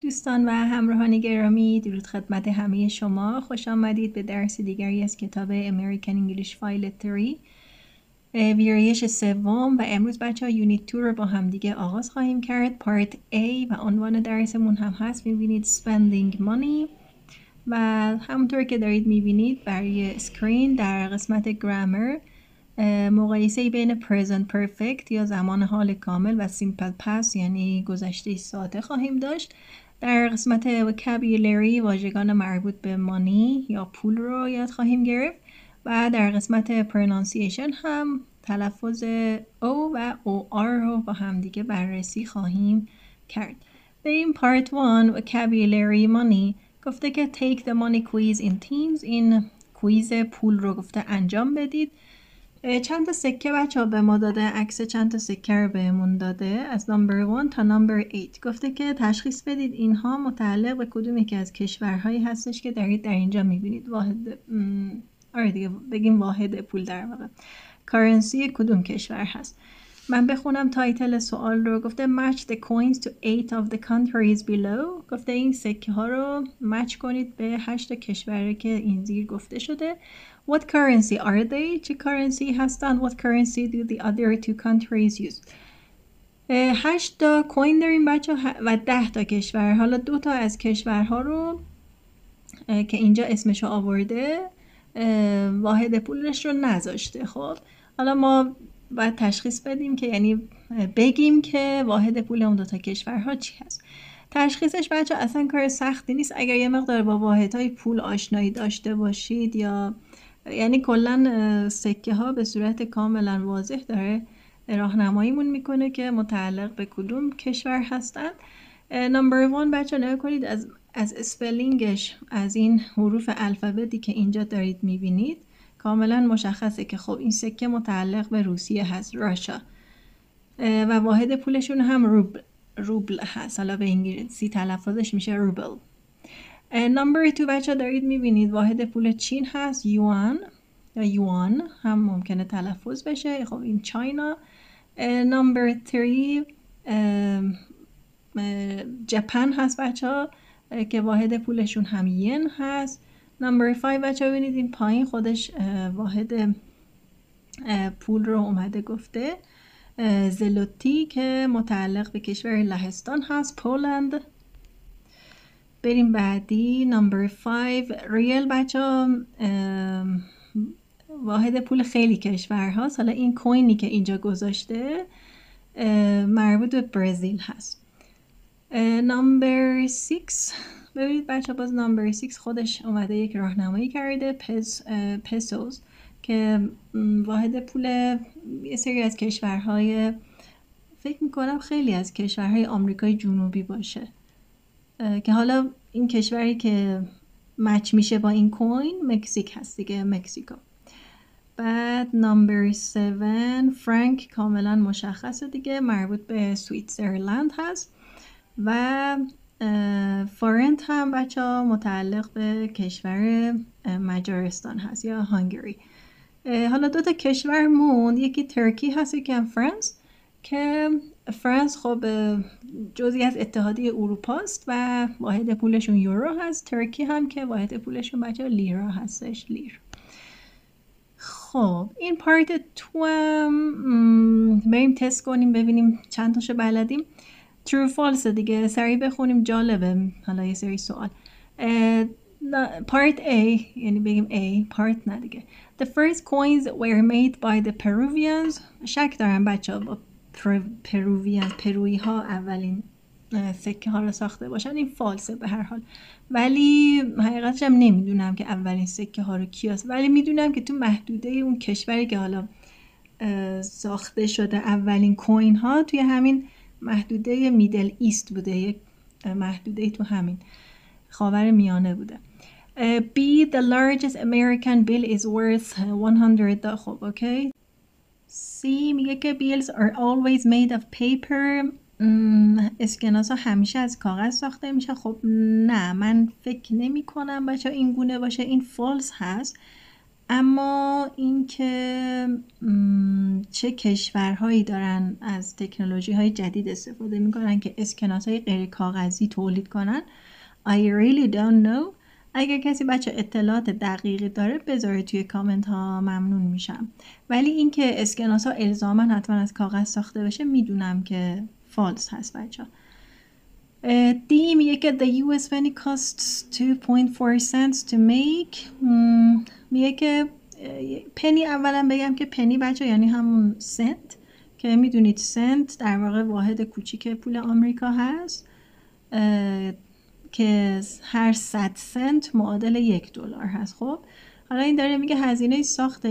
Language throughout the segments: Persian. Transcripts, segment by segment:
دوستان و همراهان گرامی، درود خدمت همه شما. خوش آمدید به درس دیگری از کتاب American English File 3 ویرایش سوم. و امروز بچه ها یونیت 2 رو با هم دیگه آغاز خواهیم کرد. پارت A و عنوان درسمون هم هست، میبینید spending money. و همونطور که دارید میبینید برای اسکرین در قسمت گرامر مقایسه بین present perfect یا زمان حال کامل و simple past یعنی گذشته ساده خواهیم داشت. در قسمت vocabulary واژگان مربوط به money یا پول رو یاد خواهیم گرفت و در قسمت pronunciation هم تلفظ O و OR رو با هم دیگه بررسی خواهیم کرد. به این part 1 vocabulary money گفته که take the money quiz in teams. این کویز پول رو گفته انجام بدید. چند تا سکه بچه ها به ما داده، عکس چند تا سکه رو بهمون داده از نمبر 1 تا نمبر 8. گفته که تشخیص بدید اینها متعلق به کدوم یکی از کشورهایی هستش که دارید در اینجا میبینید. آره دیگه بگیم واحد پول در واقع. کارنسی کدوم کشور هست. من بخونم تایتل سوال رو. گفته match the coins to 8 of the countries below. گفته این سکه ها رو مچ کنید به 8 کشوری که این زیر گفته شده. What currency are they? چه کارنسی هستن؟ What currency do the other two countries use? 8 تا کوین داریم بچه و 10 تا کشور. حالا 2 تا از کشورها رو که اینجا اسمشو آورده واحد پولش رو نذاشته. خب حالا ما باید تشخیص بدیم که یعنی بگیم که واحد پول اون 2 تا کشورها چی هست. تشخیصش بچه اصلا کار سختی نیست اگر یه مقدار با واحدهای پول آشنایی داشته باشید، یا یعنی کلا سکه ها به صورت کاملا واضح داره راهنماییمون میکنه که متعلق به کدوم کشور هستن. نمبر 1 بچه نگاه کنید از اسپلینگش، از این حروف الفبتی که اینجا دارید میبینید کاملا مشخصه که خب این سکه متعلق به روسیه هست، راشا، و واحد پولشون هم روبل هست. حالا به انگلیسی تلفظش میشه روبل. نمبر 2 بچه دارید میبینید واحد پول چین هست، یوان یا یوان هم ممکنه تلفظ بشه. خب این چاینا. نمبر 3 ژاپن هست بچه ها که واحد پولشون هم ین هست. نمبر 5 بچه ها ببینید این پایین خودش واحد پول رو اومده گفته زلوتی که متعلق به کشور لهستان هست، پولند. بریم بعدی. نمبر 5 ریل بچه ها واحد پول خیلی کشور هست. حالا این کوینی که اینجا گذاشته مربوط به برزیل هست. نمبر 6 ببینید بچه باز نمبر 6 خودش اومده یک راهنمایی کرده، پسوز که واحد پول یه سری از کشورهای، فکر میکنم خیلی از کشورهای آمریکای جنوبی باشه، که حالا این کشوری که مچ میشه با این کوین مکزیک هست دیگه، مکزیکو. بعد نمبر 7 فرانک کاملا مشخصه دیگه، مربوط به سوئیتزرلند هست. و فورنت هم بچه ها متعلق به کشور مجارستان هست یا هنگری. حالا 2 تا کشور موند، یکی ترکی هست یکی هم فرانس، که فرانس خب جزئی از اتحادیه اروپا است و واحد پولشون یورو هست. ترکی هم که واحد پولشون بچه ها لیرا هستش، لیر. خب این پارت 2 هم بریم تست کنیم ببینیم چند تاشو بلدیم. true false دیگه، سریع بخونیم جالبه. حالا یه سری سوال. part A یعنی بگیم A، part نه دیگه. The first coins were made by the Peruvians. شک دارم بچه ها با پرویی ها اولین سکه ها رو ساخته باشن. این فالسه به هر حال، ولی حقیقتش هم نمیدونم که اولین سکه ها رو کی هست، ولی میدونم که تو محدوده اون کشوری که حالا ساخته شده اولین کوین ها توی همین محدوده میدل ایست بوده، یک محدوده تو همین خاور میانه بوده. B the largest American bill is worth 100. خب اوکی. C میگه که bills are always made of paper. اسکناس ها همیشه از کاغذ ساخته میشه. خب نه، من فکر نمی کنم بچه این گونه باشه، این فالس هست. اما اینکه چه کشورهایی دارن از تکنولوژی های جدید استفاده میکنن که اسکناس های غیر کاغذی تولید کنن I really don't know. اگر کسی بچه اطلاعات دقیقی داره بذاره توی کامنت ها، ممنون میشم. ولی اینکه اسکناس ها الزاما حتما از کاغذ ساخته بشه میدونم که فالس هست بچه. دی میگه که the US penny costs 2.4 cents to make. میگه که پنی، اولا بگم که پنی بچه یعنی همون سنت که میدونید سنت در واقع واحد کوچیک پول آمریکا هست که هر 100 سنت معادل $1 هست. خب حالا این داره میگه هزینه ساخت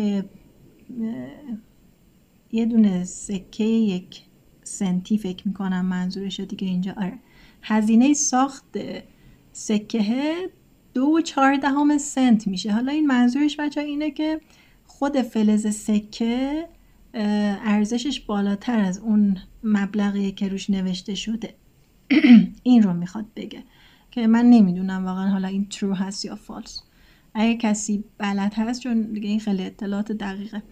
یه دونه سکه 1 سنتی فکر میکنم منظورشه دیگه اینجا. آره هزینه ساخت سکه 2.4 سنت میشه. حالا این منظورش بچه اینه که خود فلز سکه ارزشش بالاتر از اون مبلغی که روش نوشته شده. این رو میخواد بگه که من نمیدونم واقعا حالا این true هست یا false. اگه کسی بلد هست، چون دیگه این خیلی اطلاعات دقیقه.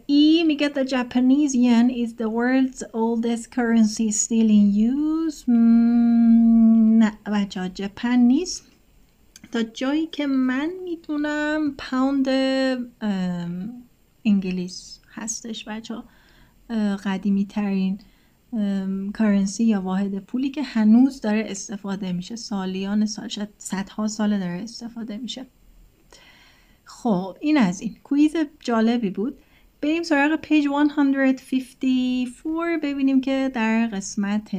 ای میگه the Japanese yen is the world's oldest currency still in use. نه بچه ها جپن نیست. تا جایی که من میدونم پوند انگلیس هستش بچه ها، قدیمی ترین کارنسی یا واحد پولی که هنوز داره استفاده میشه. سالیان سال، شاید صدها سال داره استفاده میشه. خب این از این کویز جالبی بود. بریم سراغ پیج 154 ببینیم که در قسمت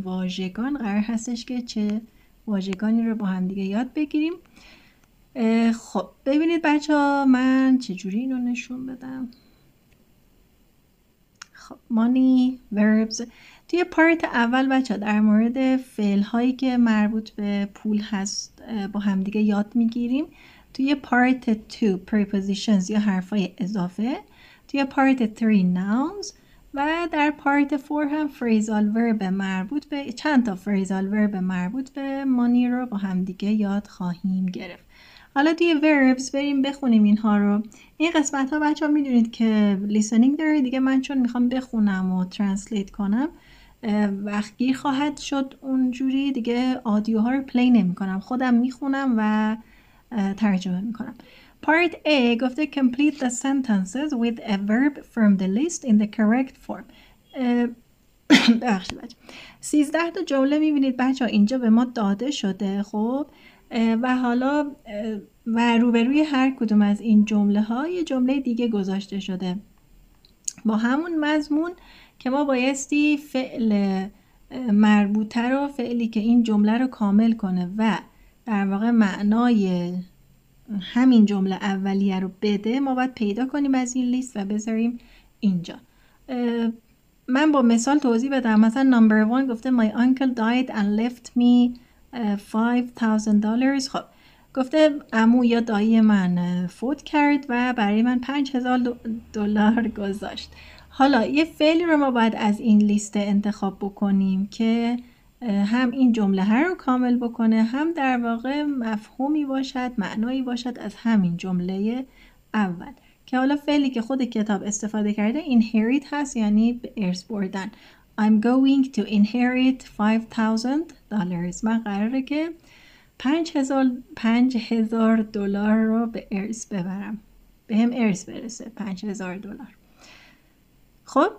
واژگان قرار هستش که چه واژگانی رو با هم دیگه یاد بگیریم. خب ببینید بچه ها من چجوری اینو نشون بدم. خب money verbs توی پارت اول بچه ها در مورد فعل هایی که مربوط به پول هست با هم دیگه یاد میگیریم. توی پارت 2 prepositions یا حرفای اضافه، توی پارت 3 nouns و در پارت 4 هم phrasal verb مربوط به چند تا phrasal verb مربوط به money رو با هم دیگه یاد خواهیم گرفت. حالا توی verbs بریم بخونیم اینها رو. این قسمت ها بچه ها میدونید که listening داره دیگه. من چون میخوام بخونم و translate کنم وقت گیر خواهد شد، اونجوری دیگه آدیوها رو پلی نمی کنم، خودم میخونم و ترجمه میکنم. Part A گفته complete the sentences with a verb from the list in the correct form. بخشید بچه 13 تا جمله میبینید بچه ها اینجا به ما داده شده. خب و حالا و روبروی هر کدوم از این جمله ها یه جمله دیگه گذاشته شده با همون مضمون که ما بایستی فعل مربوطه رو، فعلی که این جمله رو کامل کنه و در واقع معنای همین جمله اولیه رو بده، ما باید پیدا کنیم از این لیست و بذاریم اینجا. من با مثال توضیح بدم. مثلا number 1 گفته my uncle died and left me $5,000. خب گفته عمو یا دایی من فوت کرد و برای من $5,000 گذاشت. حالا یه فعلی رو ما باید از این لیست انتخاب بکنیم که هم این جمله ها رو کامل بکنه، هم در واقع مفهومی باشد، معنایی باشد از همین جمله اول، که حالا فعلی که خود کتاب استفاده کرده inherit هست، یعنی به ارث بردن. I'm going to inherit $5,000. من قراره که $5,000 رو به ارث ببرم، به هم ارث برسه $5,000. خب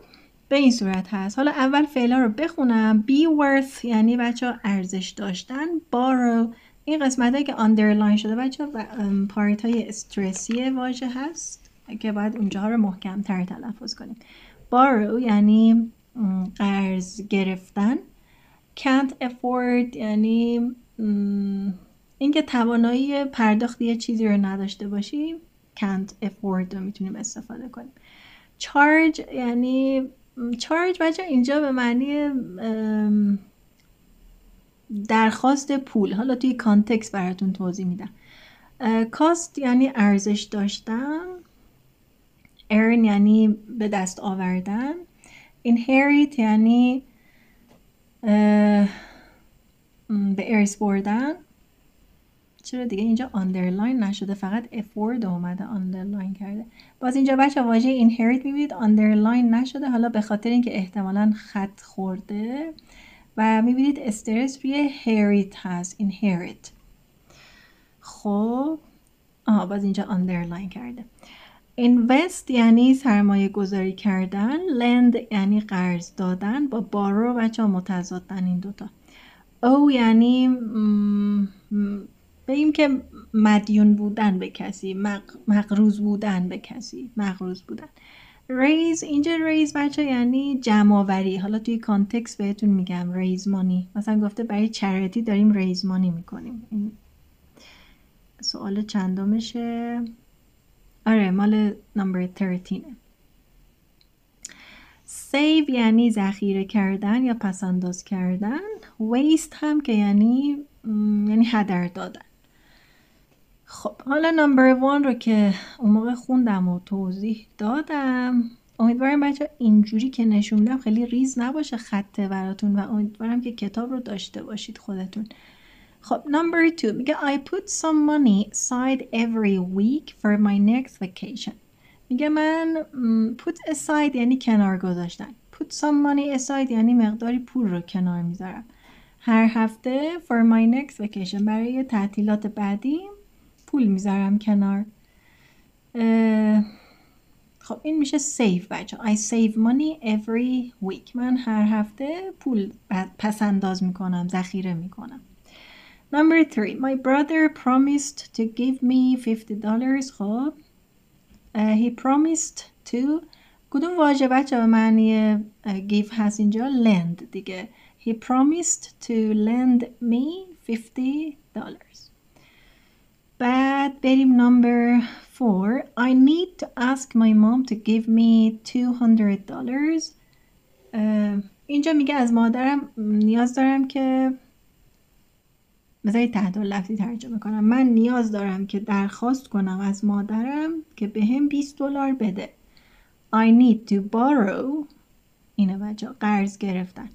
به این صورت هست. حالا اول فعلا رو بخونم. be worth یعنی بچه ها ارزش داشتن. borrow این قسمت هایی که underline شده بچه ها پارت های استرسی واژه هست که باید اونجاها رو محکم تر تلفظ کنیم. borrow یعنی قرض گرفتن. can't afford یعنی اینکه توانایی پرداخت یه چیزی رو نداشته باشیم، can't afford رو میتونیم استفاده کنیم. charge یعنی charge بچه اینجا به معنی درخواست پول. حالا توی کانتکست براتون توضیح میدم. cost یعنی ارزش داشتن. earn یعنی به دست آوردن. inherit یعنی به ارث بردن. چه چرا دیگه اینجا underline نشده، فقط afford اومده underline کرده. باز اینجا بچه واژه inherit میبینید underline نشده، حالا به خاطر اینکه احتمالاً خط خورده و میبینید استرس روی herit هست inherit. خب باز اینجا underline کرده. invest یعنی سرمایه گذاری کردن، lend یعنی قرض دادن، با borrow بچه ها متضادن این دوتا. او یعنی بگیم که مدیون بودن به کسی، مقروض بودن به کسی، مقروض بودن. raise اینجا raise بچه یعنی جمع آوری، حالا توی کانتکست بهتون میگم raise money، مثلا گفته برای چریتی داریم raise money میکنیم. این سوال چندمشه؟ آره مال نمبر 13. save یعنی ذخیره کردن یا پسنداز کردن. waste هم که یعنی هدر دادن. خب حالا نمبر 1 رو که اون موقع خوندم و توضیح دادم، امیدوارم بچه اینجوری که نشوندم خیلی ریز نباشه خطه براتون و امیدوارم که کتاب رو داشته باشید خودتون. خب نمبر 2 میگه I put some money aside every week for my next vacation. میگه من put aside یعنی کنار گذاشتن. put some money aside یعنی مقداری پول رو کنار میذارم هر هفته for my next vacation، برای تعطیلات بعدی پول میذارم کنار. خب این میشه save بچه. I save money every week. من هر هفته پول پسنداز میکنم، ذخیره میکنم. Number 3 my brother promised to give me $50. خب he promised to کدوم واژه بچه به معنی give هست اینجا؟ lend دیگه. he promised to lend me $50. بعد بریم number 4 I need to ask my mom to give me $200. اینجا میگه از مادرم نیاز دارم که بذارید تحت لفظی ترجمه کنم. من نیاز دارم که درخواست کنم از مادرم که به هم $20 بده. I need to borrow اینه بچه قرض گرفتن.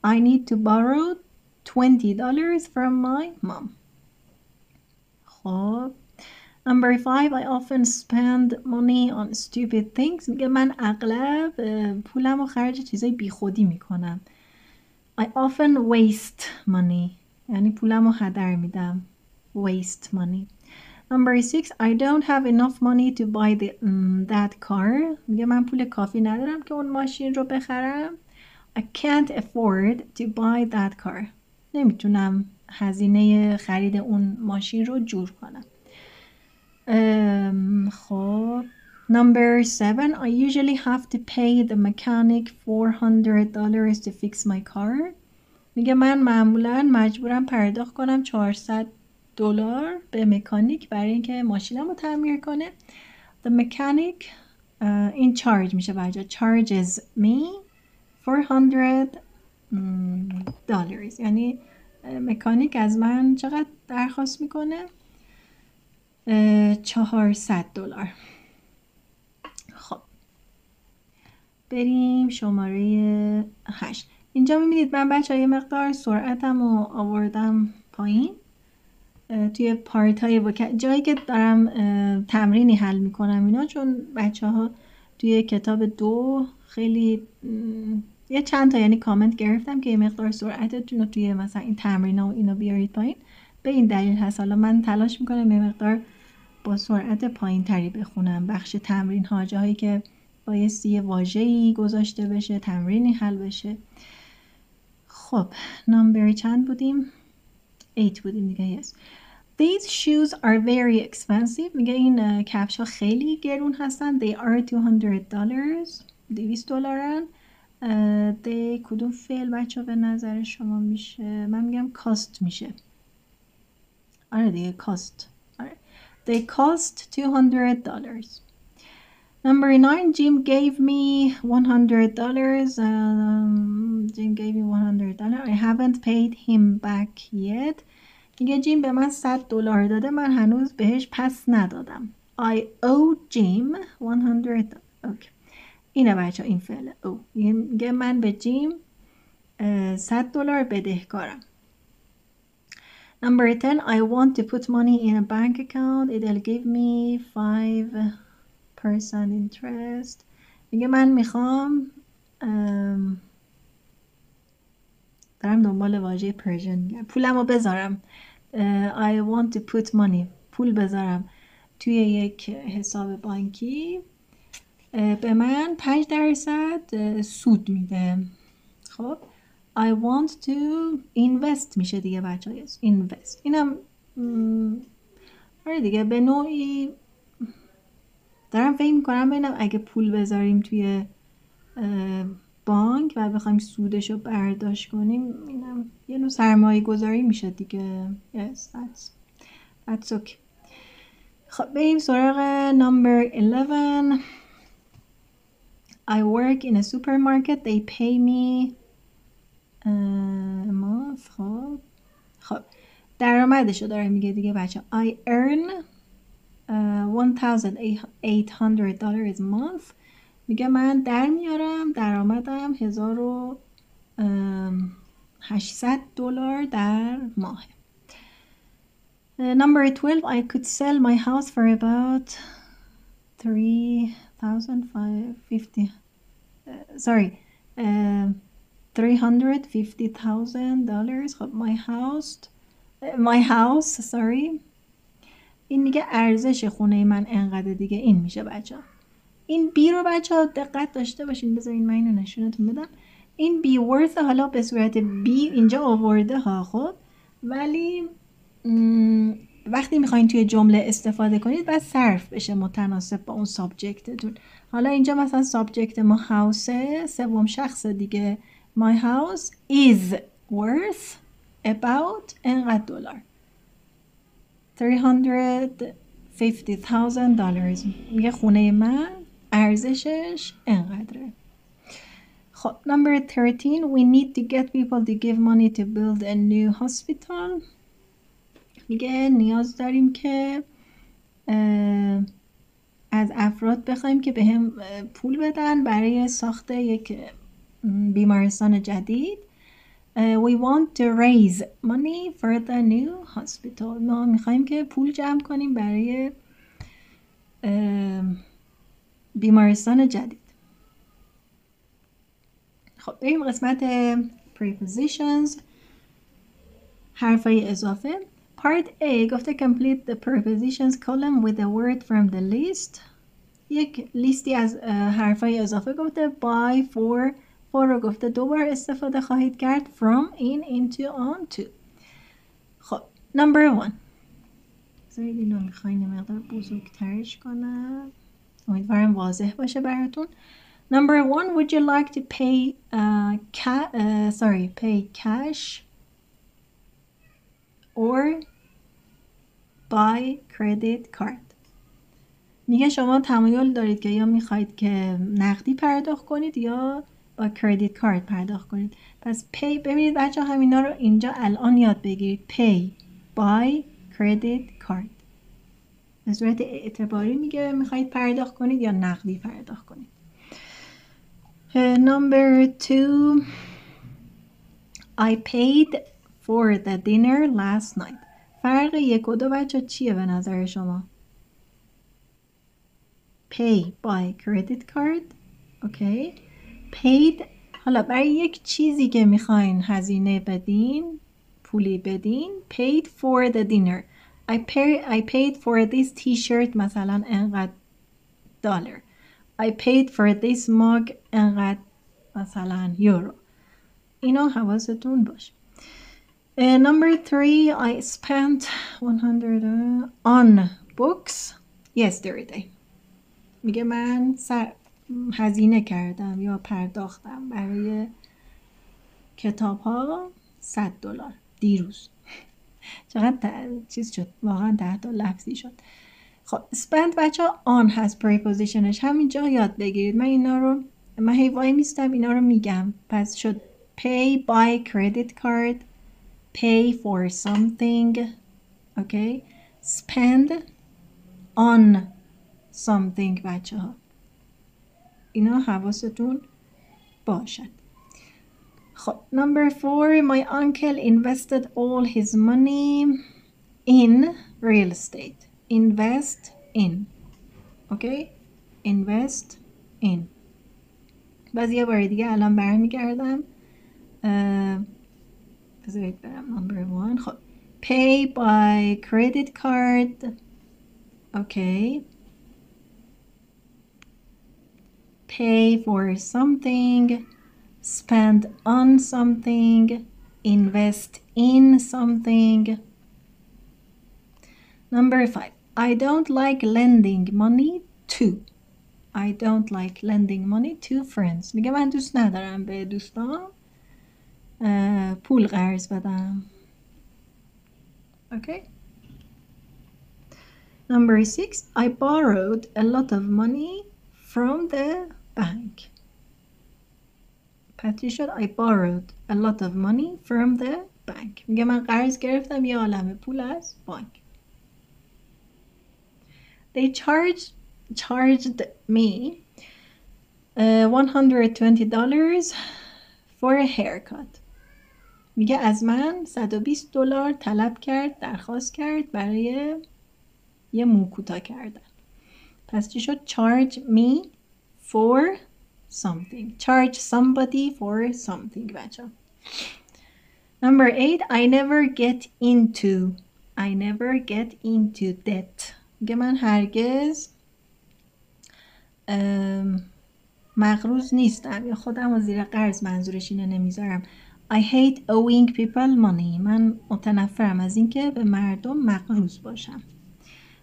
I need to borrow $20 from my mom. خب Number 5 I often spend money on stupid things. میگه من اغلب پولم رو خرج چیزای بی خودی میکنم. I often waste money یعنی پولم رو هدر میدم. waste money. Number 6 I don't have enough money to buy that car. میگه من پول کافی ندارم که اون ماشین رو بخرم. I can't afford to buy that car. نمیتونم هزینه خرید اون ماشین رو جور کنم. خب Number 7 I usually have to pay the mechanic $400 to fix my car. میگه من معمولا مجبورم پرداخت کنم $400 به مکانیک برای اینکه ماشینم رو تعمیر کنه. The mechanic این charge میشه بچه. charges me $400 یعنی مکانیک از من چقدر درخواست میکنه؟ $400. خب بریم شماره 8. اینجا میبینید من بچه یه مقدار سرعتم رو آوردم پایین توی پارت های جایی که دارم تمرینی حل میکنم اینا، چون بچه ها توی کتاب 2 خیلی یه چند تا یعنی کامنت گرفتم که یه مقدار سرعتتون رو توی مثلا این تمرین ها و اینا بیارید پایین. به این دلیل هست حالا من تلاش میکنم یه مقدار با سرعت پایین تری بخونم بخش تمرین ها، جاهایی که بایستی یه واژه‌ای گذاشته بشه، تمرینی حل بشه. خب نمبر چند بودیم؟ 8 بودیم دیگه. yes. These shoes are very expensive. میگه این کفش ها خیلی گرون هستن. They are $200. $200. they کدوم فعل بچه به نظر شما میشه؟ من میگم cost میشه. آره دیگه cost. آره. They cost $200. Number 9 Jim gave me $100. Jim gave me $100. I haven't paid him back yet. میگه جیم به من $100 داده، من هنوز بهش پس ندادم. I owe Jim $100. اوکی. اینه بچه این فعله او. میگه من به جیم $100 بدهکارم. Number 10, I want to put money in a bank account. It'll give me 5% interest. میگه من میخوام دارم دنبال واژه پرژن میگم پولمو بذارم. I want to put money پول بذارم توی یک حساب بانکی، به من 5% سود میده. خب I want to invest میشه دیگه بچه های invest. اینم آره دیگه به نوعی دارم فکر میکنم ببینم اگه پول بذاریم توی بانک و بخوایم سودش رو برداشت کنیم، اینم یه نوع سرمایه گذاری میشه دیگه. Yes, that's okay. خب بریم سراغ number 11. I work in a supermarket. They pay me month. خب درآمدش رو داره میگه دیگه بچه. I earn $1,800 a month. میگه من در میارم درآمدم $1,800 در ماه. Number 12, I could sell my house for about $350,000. خب my house این میگه ارزش خونه من انقدر دیگه. این میشه بچه ها. این بی رو بچه ها دقت داشته باشین. بذارین من اینو نشونتون بدم. این بی worth حالا به صورت بی اینجا آورده ها. خب ولی وقتی میخواین توی جمله استفاده کنید باید صرف بشه متناسب با اون سابجکتتون. حالا اینجا مثلا سابجکت ما هاوسه، سوم شخص دیگه. My house is worth about انقدر دلار. $350,000. میگه خونه من ارزشش انقدره. خب number 13, we need to get people to give money to build a new hospital. میگه نیاز داریم که از افراد بخوایم که به هم پول بدن برای ساخت یک بیمارستان جدید. We want to raise money for the new hospital. ما میخوایم که پول جمع کنیم برای بیمارستان جدید. خب بریم قسمت prepositions، حرفای اضافه. Part A گفته complete the prepositions column with a word from the list. یک لیستی از حرفای اضافه گفته. by, for رو گفته دوبار استفاده خواهید کرد. from, in, into, on, to. خب number 1. بذارید اینو میخواین مقدار بزرگترش کنم، امیدوارم واضح باشه براتون. Number 1, would you like to pay pay cash or by credit card؟ میگه شما تمایل دارید که یا میخواید که نقدی پرداخت کنید یا با کردیت کارت پرداخت کنید. پس pay ببینید بچه همینا رو اینجا الان یاد بگیرید. pay by credit card به صورت اعتباری میگه میخواید پرداخت کنید یا نقدی پرداخت کنید. Number 2, I paid for the dinner last night. فرق 1 و 2 بچه چیه به نظر شما؟ pay by credit card. اوکی. paid حالا برای یک چیزی که میخواین هزینه بدین، پولی بدین. paid for the dinner. I paid for this t-shirt مثلا انقدر $. I paid for this mug انقدر مثلا یورو. اینو حواستون باشه. Number 3, I spent 100 on books yesterday. میگه من هزینه کردم یا پرداختم برای کتاب ها $100 دیروز. چقدر چیز شد واقعا 10 تا لفظی شد. خب spend بچه on هست prepositionش، همینجا یاد بگیرید. من هی وای میستم اینا رو میگم. پس شد pay by credit card, pay for something, okay, spend on something بچه ها. اینا حواستون باشد. خب number 4 my uncle invested all his money in real estate. invest in. اوکی invest in. باز یه بار دیگه الان برمیگردم. بذارید برم number 1. خب pay by credit card. اوکی pay for something, spend on something, invest in something. Number 5 I don't like lending money to. I don't like lending money to friends. میگه من دوست ندارم به دوستان پول قرض بدم. Okay. Number 6 I borrowed a lot of money from the bank. پس چی شد؟ I borrowed a lot of money from the bank. میگه من قرض گرفتم یه عالمه پول از بانک. They charged me $120 for a haircut. میگه از من $120 طلب کرد، درخواست کرد برای یه مو کوتاه کردن. پس چی شد؟ charge me for something. charge somebody for something بچه. Number 8 I never get into debt. میگه من هرگز مقروض نیستم یا خودم رو زیر قرض، منظورش اینه، نمیذارم. I hate owing people money. من متنفرم از اینکه به مردم مقروض باشم.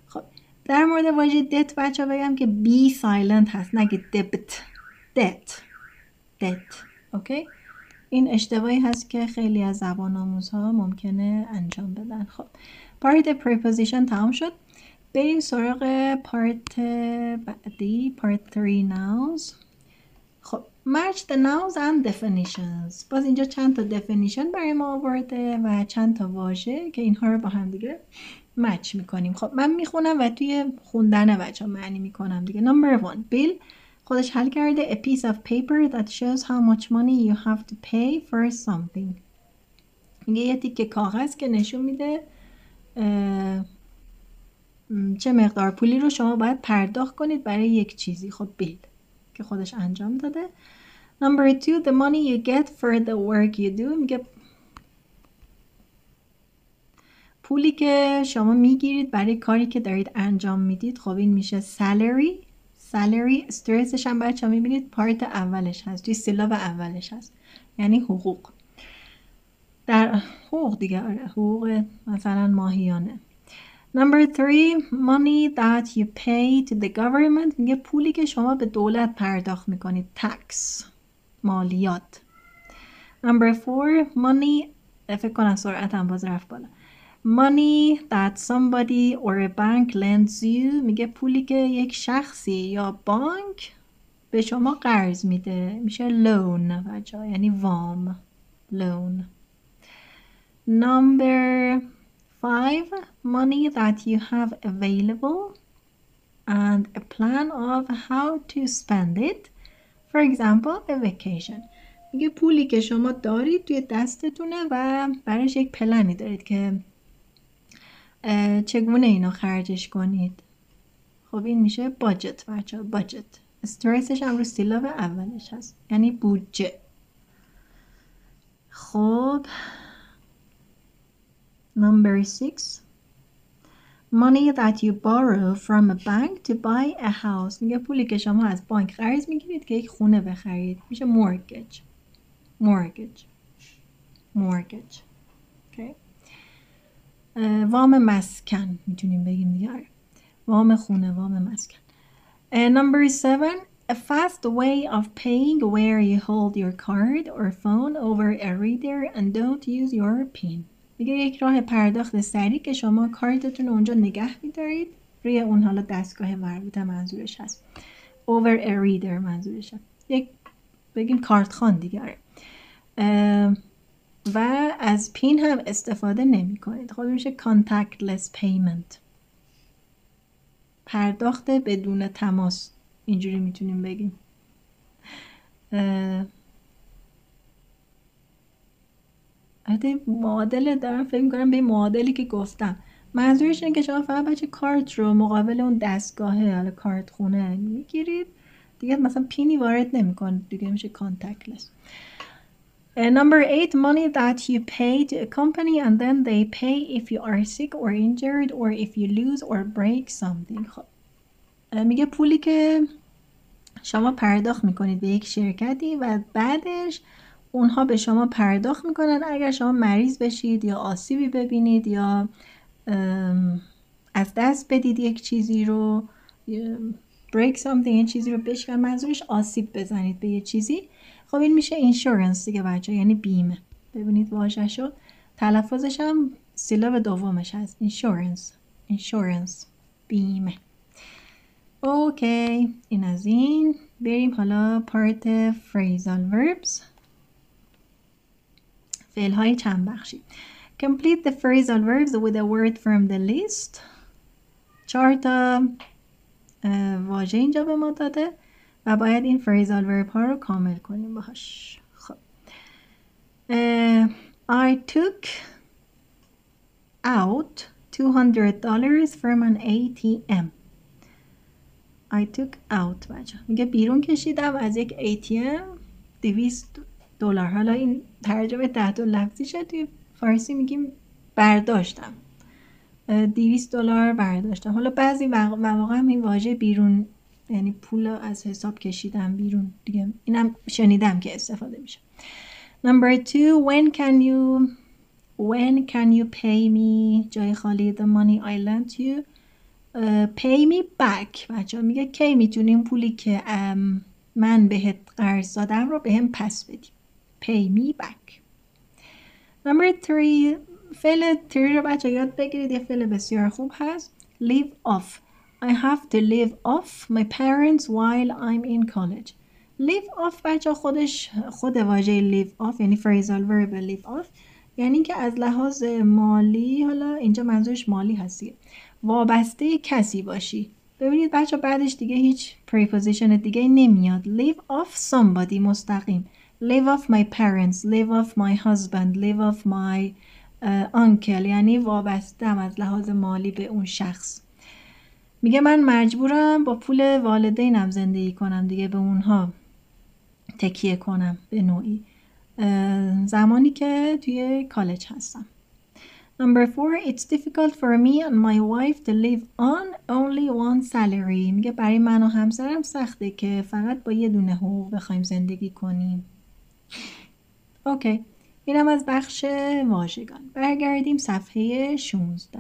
خب در مورد واژه debt بچه بگم که B silent هست، نگه debt. اوکی؟ این اشتباهی هست که خیلی از زبان آموزها ممکنه انجام بدن. خب پارت preposition تمام شد. بریم سراغ پارت بعدی، پارت 3 nouns. خب match the nouns and definitions. باز اینجا چند تا definition برای ما آورده و چند تا واژه که اینها رو با هم دیگه مچ میکنیم. خب من میخونم و توی خوندن بچه ها معنی میکنم دیگه. Number 1 بیل خودش حل کرده. A piece of paper that shows how much money you have to pay for something. میگه یه تیکه کاغذ که نشون میده چه مقدار پولی رو شما باید پرداخت کنید برای یک چیزی. خب بیل که خودش انجام داده. Number 2 the money you get for the work you do. میگه پولی که شما میگیرید برای کاری که دارید انجام میدید. خب این میشه salary. استرسش هم بچه ها میبینید پارت اولش هست، توی سیلاب اولش هست، یعنی حقوق. در حقوق دیگه، آره حقوق مثلا ماهیانه. Number 3 money that you pay to the government. میگه پولی که شما به دولت پرداخت میکنید، tax، مالیات. Number 4 money، فکر کنم سرعتم باز رفت بالا. Money that somebody or a bank lends you. میگه پولی که یک شخصی یا بانک به شما قرض میده، میشه loan بچه ها، یعنی وام، loan. Number 5 money that you have available and a plan of how to spend it. For example a vacation. میگه پولی که شما دارید توی دستتونه و برایش یک پلنی دارید که چگونه اینو خرجش کنید. خب این میشه باجت بچه ها، باجت. استرسش هم رو سیلاب اولش هست، یعنی بودجه. خب Number 6 money that you borrow from a bank to buy a house. میگه پولی که شما از بانک قرض میگیرید که یک خونه بخرید، میشه mortgage. Okay. وام مسکن میتونیم بگیم دیگه، وام خونه، وام مسکن. Number 7 a fast way of paying where you hold your card or phone over a reader and don't use your PIN. میگه یک راه پرداخت سریع که شما کارتتون اونجا نگه میدارید روی اون، حالا دستگاه مربوطه منظورش هست، over a reader منظورش هست، یک بگیم کارتخوان دیگه. و از پین هم استفاده نمی کنید. خب میشه contactless payment، پرداخت بدون تماس، اینجوری میتونیم بگیم. البته معادله دارم فکر می‌کنم به معادلی که گفتم. منظورش اینه که شما فقط بچه کارت رو مقابل اون دستگاهه حالا کارت خونه میگیرید دیگه، مثلا پینی وارد نمی‌کنید دیگه، میشه کانتکتلس. Number 8, money that you pay to a company and then they pay if you are sick or injured or if you lose or break something. خب میگه پولی که شما پرداخت میکنید به یک شرکتی و بعدش اونها به شما پرداخت میکنن اگر شما مریض بشید یا آسیبی ببینید یا از دست بدید یک چیزی رو، break something یه چیزی رو بشکن، منظورش آسیب بزنید به یه چیزی. خب این میشه insurance دیگه بچه، یعنی بیمه. ببینید واژه‌شو تلفظش هم سیلاب دومش هست، insurance بیمه. اوکی این از این. بریم حالا پارت phrasal verbs، فعل های چند بخشی. Complete the phrasal verbs with a word from the list. 4 تا واژه اینجا به ما داده و باید این phrasal verb ها رو کامل کنیم باهاش. خب I took out $200 from an ATM. I took out بچه میگه بیرون کشیدم از یک ATM $200. حالا این ترجمه تحت لفظیشه، توی فارسی میگیم برداشتم، $200 برداشتم. حالا بعضی مواقع هم این واژه بیرون یعنی پول از حساب کشیدم بیرون دیگه، اینم شنیدم که استفاده میشه. Number 2, when can you pay me جای خالی the money I lent you. pay me back بچه میگه کی میتونیم پولی که من بهت قرض دادم رو بهم پس بدی. pay me back. Number 3, فعل 3 رو بچه یاد بگیرید، یه فعل بسیار خوب هست. live off. I have to live off my parents while I'm in college. live off بچه خود واژه live off یعنی phrasal verb live off یعنی که از لحاظ مالی، حالا اینجا منظورش مالی هستی، وابسته کسی باشی. ببینید بچه بعدش دیگه هیچ preposition دیگه نمیاد. live off somebody مستقیم. live off my parents, live off my husband, live off my uncle یعنی وابستم از لحاظ مالی به اون شخص. میگه من مجبورم با پول والدینم زندگی کنم دیگه، به اونها تکیه کنم به نوعی زمانی که توی کالج هستم. Number 4, it's difficult for me and my wife to live on only one salary. میگه برای من و همسرم سخته که فقط با یه دونه حقوق بخوایم زندگی کنیم. اوکی اینم از بخش واژگان. برگردیم صفحه 16.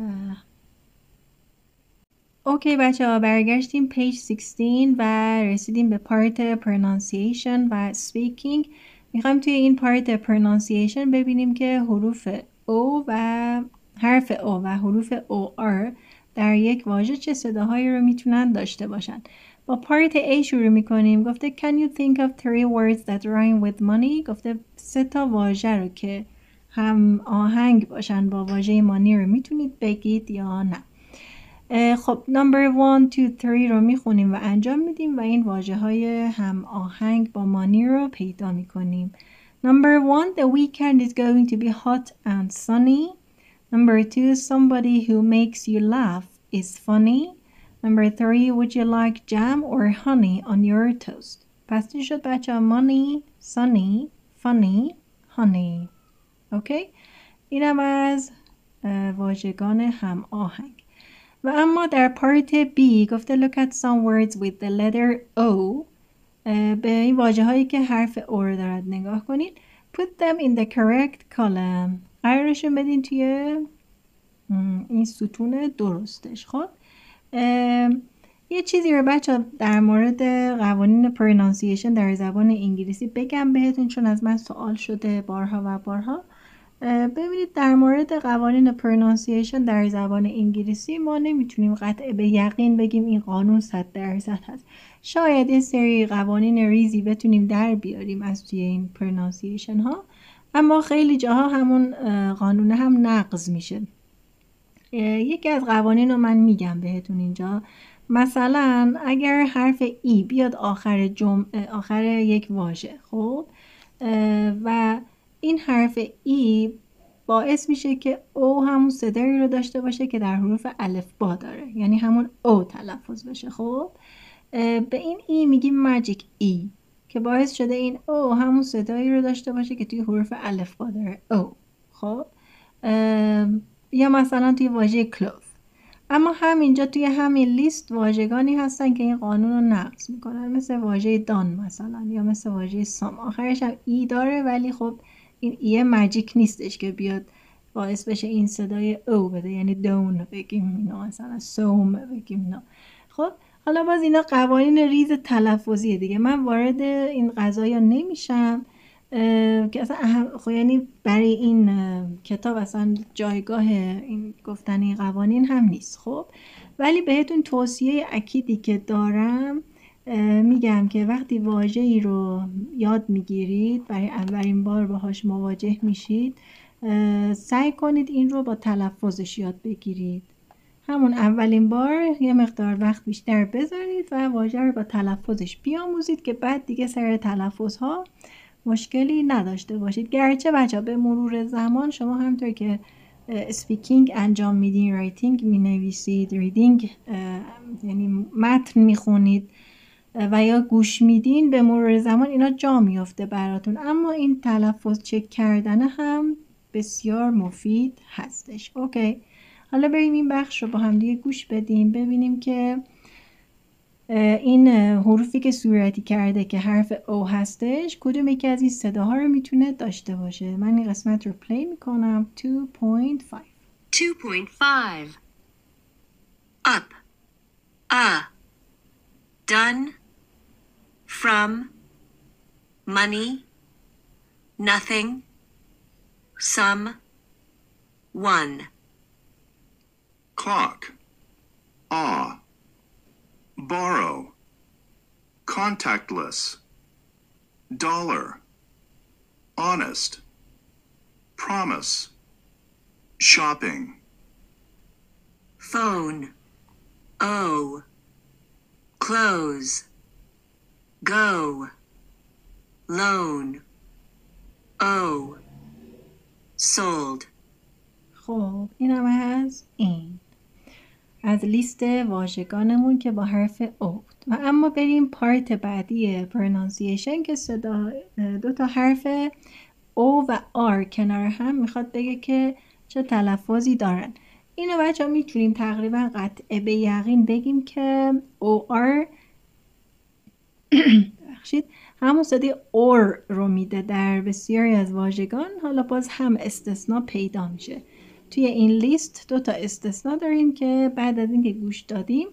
اوکی بچه ها برگشتیم page 16 و رسیدیم به پارت pronunciation و speaking. میخوایم توی این پارت pronunciation ببینیم که حروف O و حرف O و حروف OR در یک واژه چه صداهایی رو میتونن داشته باشن. با پارت A شروع میکنیم. گفته can you think of 3 words that rhyme with money. گفته 3 تا واژه رو که هم آهنگ باشن با واژه مانی رو میتونید بگید یا نه. خب number 1, 2, 3 رو میخونیم و انجام میدیم و این واژه های هم آهنگ با مانی رو پیدا میکنیم. Number 1, the weekend is going to be hot and sunny. Number 2, somebody who makes you laugh is funny. Number 3, would you like jam or honey on your toast. پس چی شد بچه؟ money, sunny, funny, honey. اوکی؟ اینم از واژگان هم آهنگ. و اما در پارت B گفته look at some words with the letter O. به این واژه هایی که حرف O رو دارد نگاه کنید. Put them in the correct column. قرارشون بدین توی این ستون درستش. خب یه چیزی رو بچه در مورد قوانین pronunciation در زبان انگلیسی بگم بهتون، چون از من سوال شده بارها و بارها. ببینید در مورد قوانین pronunciation در زبان انگلیسی ما نمیتونیم قطع به یقین بگیم این قانون 100% هست. شاید یه سری قوانین ریزی بتونیم در بیاریم از توی این pronunciation ها، اما خیلی جاها همون قانون هم نقض میشه. یکی از قوانین رو من میگم بهتون اینجا. مثلا اگر حرف ای بیاد آخر یک واژه، خب و این حرف ای باعث میشه که او همون صدایی رو داشته باشه که در حروف الفبا داره، یعنی همون او تلفظ بشه. خب به این ای میگیم ماجیک ای که باعث شده این او همون صدایی رو داشته باشه که توی حروف الفبا داره، او. خب یا مثلا توی واژه کلوف. اما همینجا توی همین لیست واژگانی هستن که این قانون رو نقض میکنن، مثل واژه دان مثلا، یا مثل واژه سام. آخرش هم ای داره ولی خب این ای ماجیک نیستش که بیاد باعث بشه این صدای او بده، یعنی دون بگیم اینا، مثلا سوم بگیم اینا. خب حالا باز اینا قوانین ریز تلفظیه دیگه، من وارد این قضایا نمیشم که اصلا خب یعنی برای این کتاب اصلا جایگاه این گفتن این قوانین هم نیست. خب ولی بهتون توصیه اکیدی که دارم میگم که وقتی واژه‌ای رو یاد میگیرید، برای اولین بار باهاش مواجه میشید، سعی کنید این رو با تلفظش یاد بگیرید. همون اولین بار یه مقدار وقت بیشتر بذارید و واژه رو با تلفظش بیاموزید که بعد دیگه سر تلفظها مشکلی نداشته باشید. گرچه بچه به مرور زمان شما همطور که اسپیکینگ انجام میدین، رایتینگ می نویسید، ریدینگ یعنی متن میخونید و یا گوش میدین، به مرور زمان اینا جا میافته براتون. اما این تلفظ چک کردن هم بسیار مفید هستش. اوکی، حالا بریم این بخش رو با هم دیگه گوش بدیم، ببینیم که این حروفی که صورتی کرده که حرف او هستش کدوم یکی از این صداها رو میتونه داشته باشه. من این قسمت رو پلی میکنم. 2.5 2.5 Up, done, from, money, nothing, some, one. Clock, borrow, contactless, dollar, honest, promise, shopping. Phone, close, go, loan, sold. خب این هم از لیست واژگانمون که با حرف او بود. و اما بریم پارت بعدی پرونانسیشن که دو تا حرف او و آر کنار هم میخواد بگه که چه تلفظی دارن. اینو بچه ها میتونیم تقریبا قطع به یقین بگیم که او آر بخشید همون صدای اور رو میده در بسیاری از واژگان. حالا باز هم استثناء پیدا میشه. توی این لیست دو تا استثناء داریم که بعد از اینکه گوش دادیم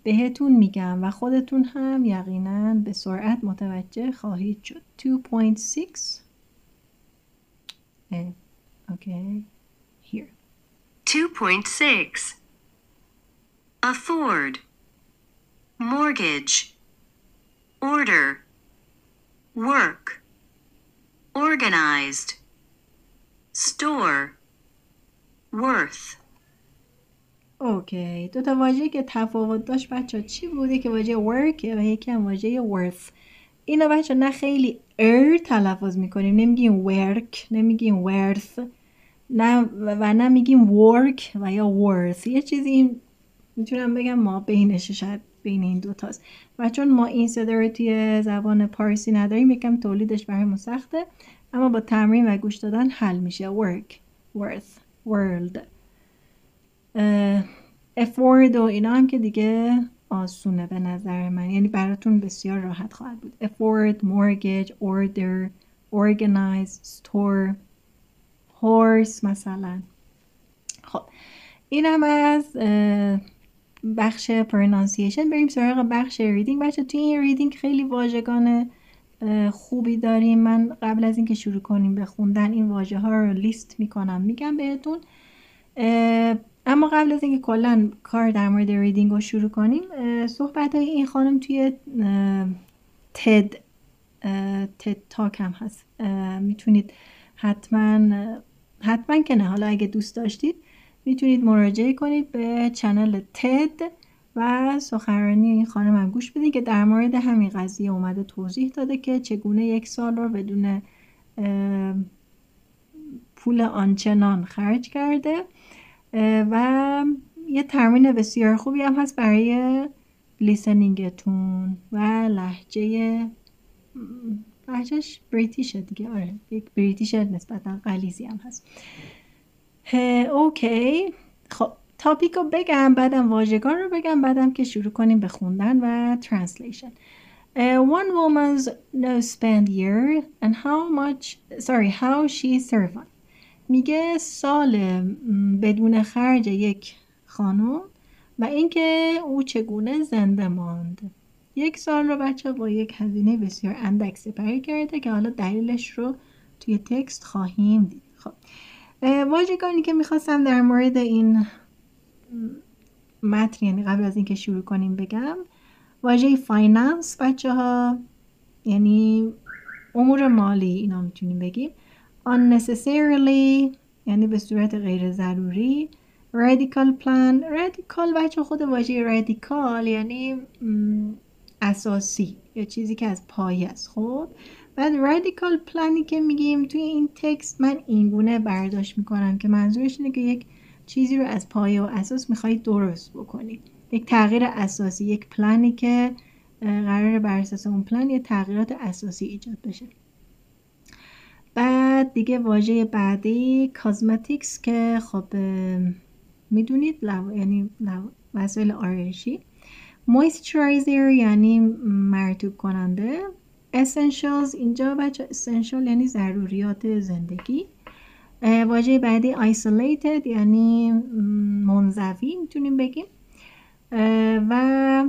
بهتون میگم و خودتون هم یقینا به سرعت متوجه خواهید شد. 2.6 okay here 2.6 Afford, mortgage, order, work, organized, store, worth. اوکی، دو تا واژه‌ای که تفاوت داشت بچه چی بوده؟ که واژه work و یکی هم واژه worth. اینو بچه نه خیلی تلفظ میکنیم، نمیگیم work، نمیگیم worth، نه و نه میگیم work و یا worth. یه چیزی میتونم بگم ما بینش، شاید بین این دوتاست. و چون ما این صدا رو توی زبان پارسی نداریم یکم تولیدش برامون سخته، اما با تمرین و گوش دادن حل میشه. work، worth، world. afford و اینا هم که دیگه آسونه به نظر من، یعنی براتون بسیار راحت خواهد بود. afford، mortgage، order، organize، store، horse مثلا. خب این هم از بخش پرونانسیشن. بریم سراغ بخش ریدینگ. بچه توی این ریدینگ خیلی واژگان خوبی داریم. من قبل از اینکه شروع کنیم به خوندن این واژه ها رو لیست میکنم میگم بهتون. اما قبل از اینکه کلا کار در مورد ریدینگ رو شروع کنیم، صحبت های این خانم توی تد تاک هم هست. میتونید حتما که نه، حالا اگه دوست داشتید میتونید مراجعه کنید به چنل تد و سخنرانی این خانم هم گوش بدید که در مورد همین قضیه اومده توضیح داده که چگونه 1 سال رو بدون پول آنچنان خرج کرده و یه تمرین بسیار خوبی هم هست برای لیسنینگتون و لهجهش بریتیشه دیگه. آره یک بریتیش نسبتا غلیظی هم هست. اوکی، خب تاپیک رو بگم، بعدم واژگان رو بگم، بعدم که شروع کنیم به خوندن و ترنسلیشن. One woman's no spend year and how she survived. میگه سال بدون خرج یک خانم و اینکه او چگونه زنده ماند. یک سال رو بچه با یک هزینه بسیار اندک سپری کرده که حالا دلیلش رو توی تکست خواهیم دید. خب واژگانی که میخواستم در مورد این متن، یعنی قبل از اینکه شروع کنیم بگم، واژه فایننس بچه ها یعنی امور مالی، اینا میتونیم بگیم. unnecessarily یعنی به صورت غیر ضروری. radical plan، radical بچه خود واژه radical یعنی اساسی یا چیزی که از پایه است. خب بعد radical planی که میگیم توی این تکست من اینگونه برداشت میکنم که منظورش اینه که یک چیزی رو از پایه و اساس میخواید درست بکنید، یک تغییر اساسی، یک پلانی که قراره بر اساس اون پلان یه تغییرات اساسی ایجاد بشه. بعد دیگه واژه بعدی کازمتیکس که خب میدونید یعنی وسایل آرایشی. مویسچرایزر یعنی مرطوب کننده. essentials اینجا بچه essential یعنی ضروریات زندگی. واژه بعدی isolated یعنی منزوی میتونیم بگیم. و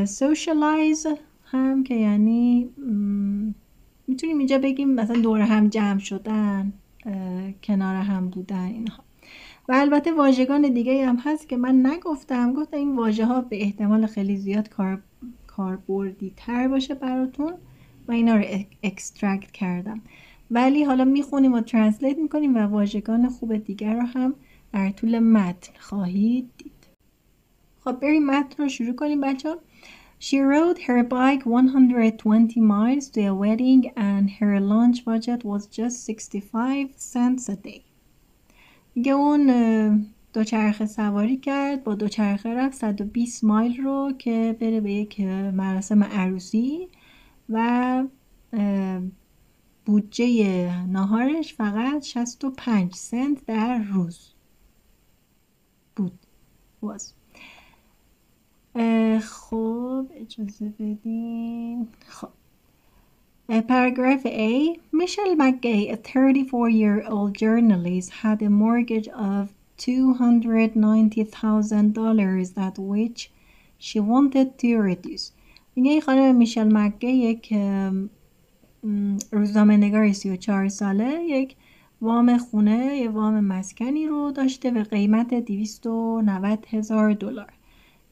socialize هم که یعنی میتونیم اینجا بگیم مثلا دور هم جمع شدن، کنار هم بودن اینها. و البته واژگان دیگه هم هست که من نگفتم، گفتم این واژه ها به احتمال خیلی زیاد کاربردی تر باشه براتون و اینا رو اکسترکت کردم، ولی حالا میخونیم و ترنسلیت میکنیم و واژگان خوب دیگر رو هم در طول متن خواهید دید. خب بریم متن رو شروع کنیم بچه ها. She rode her bike 120 miles to a wedding and her lunch budget was just 65 cents a day. میگه اون دوچرخه سواری کرد، با دوچرخه رفت 120 مایل رو که بره به یک مراسم عروسی و بودجه ناهارش فقط 65 سنت در روز بود. خب اجازه بدین. خب paragraph A. Michelle McGay, a 34-year-old journalist, had a mortgage of $290,000 that which she wanted to reduce. میگه این خانم میشل مکگی یک روزنامه‌نگار 34 ساله یک وام خونه، یک وام مسکنی رو داشته به قیمت $290,000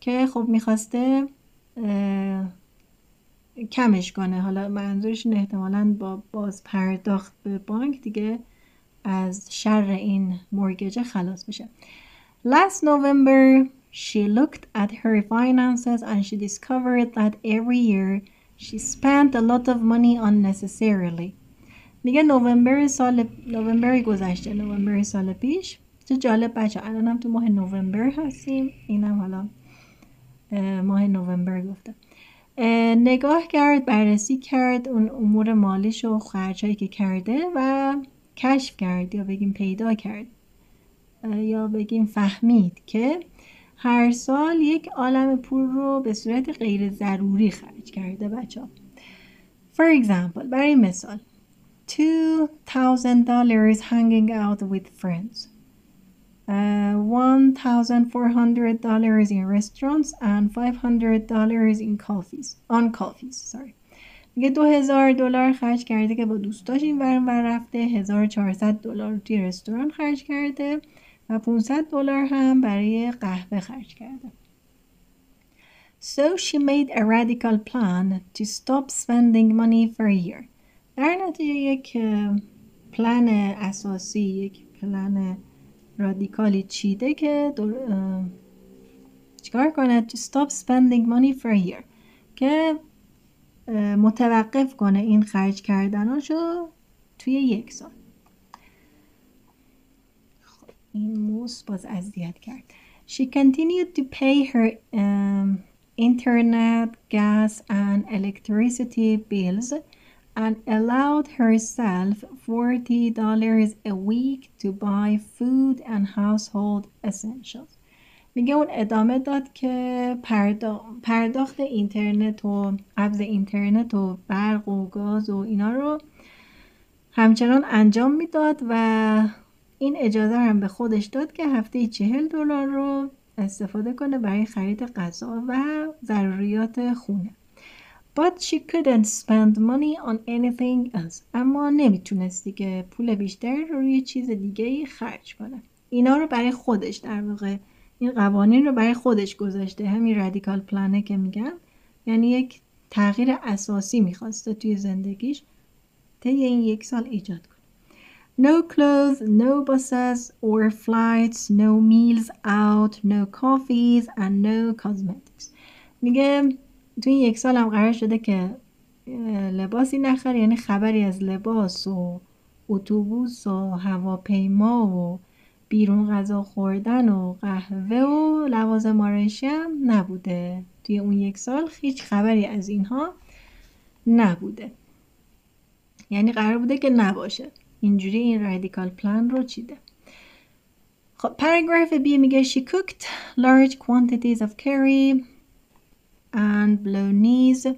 که خب میخواسته کمش کنه. حالا منظورش احتمالاً با باز پرداخت به بانک دیگه از شر این مورگیج خلاص بشه. Last November she looked at her finances and she discovered that every year she spent a lot of money unnecessarily. میگه نوامبر گذشته، نوامبر سال پیش. چه جالب بچه، الان هم تو ماه نوامبر هستیم، اینم حالا ماه نوامبر گفته. نگاه کرد، بررسی کرد اون امور مالیش و خرجایی که کرده و کشف کرد یا بگیم پیدا کرد یا بگیم فهمید که هر سال یک عالم پول رو به صورت غیر ضروری خرج کرده بچه ها. For example، برای مثال $2,000 hanging out with friends, $1,400 in restaurants and $500 in coffees. میگه $2,000 خرج کرده که با دوستاش این ور اون ور رفته، $1,400 توی رستوران خرج کرده و $500 هم برای قهوه خرج کرده. So she made a radical plan to stop spending money for a year. در نتیجه یک پلن اساسی، یک پلن رادیکالی چیده که چیکار کنه؟ To stop spending money for a year، که متوقف کنه این خرج کردناشو توی یک سال. این موس باز اذیت کرد. She continued to pay her internet, gas and electricity bills and allowed herself $40 a week to buy food and household essentials. میگه اون ادامه داد که پرداخت اینترنت و ابز اینترنت و برق و گاز و اینا رو همچنان انجام میداد و این اجازه هم به خودش داد که هفته $40 رو استفاده کنه برای خرید غذا و ضروریات خونه. But she couldn't spend money on anything else. اما نمیتونستی که پول بیشتری رو روی چیز دیگه‌ای خرج کنه. اینا رو برای خودش در واقع این قوانین رو برای خودش گذاشته. همین رادیکال پلانه که میگن، یعنی یک تغییر اساسی میخواسته توی زندگیش طی این 1 سال ایجاد کنه. No clothes, no buses or flights, no meals out, no coffees and no cosmetics. میگه توی این 1 سال هم قرار شده که لباسی نخره، یعنی خبری از لباس و اتوبوس و هواپیما و بیرون غذا خوردن و قهوه و لوازم آرایشی هم نبوده. توی اون 1 سال هیچ خبری از اینها نبوده، یعنی قرار بوده که نباشه. اینجوری این رادیکال پلان رو چیده. خب پاراگراف بی میگه she cooked large quantities of curry and bolognese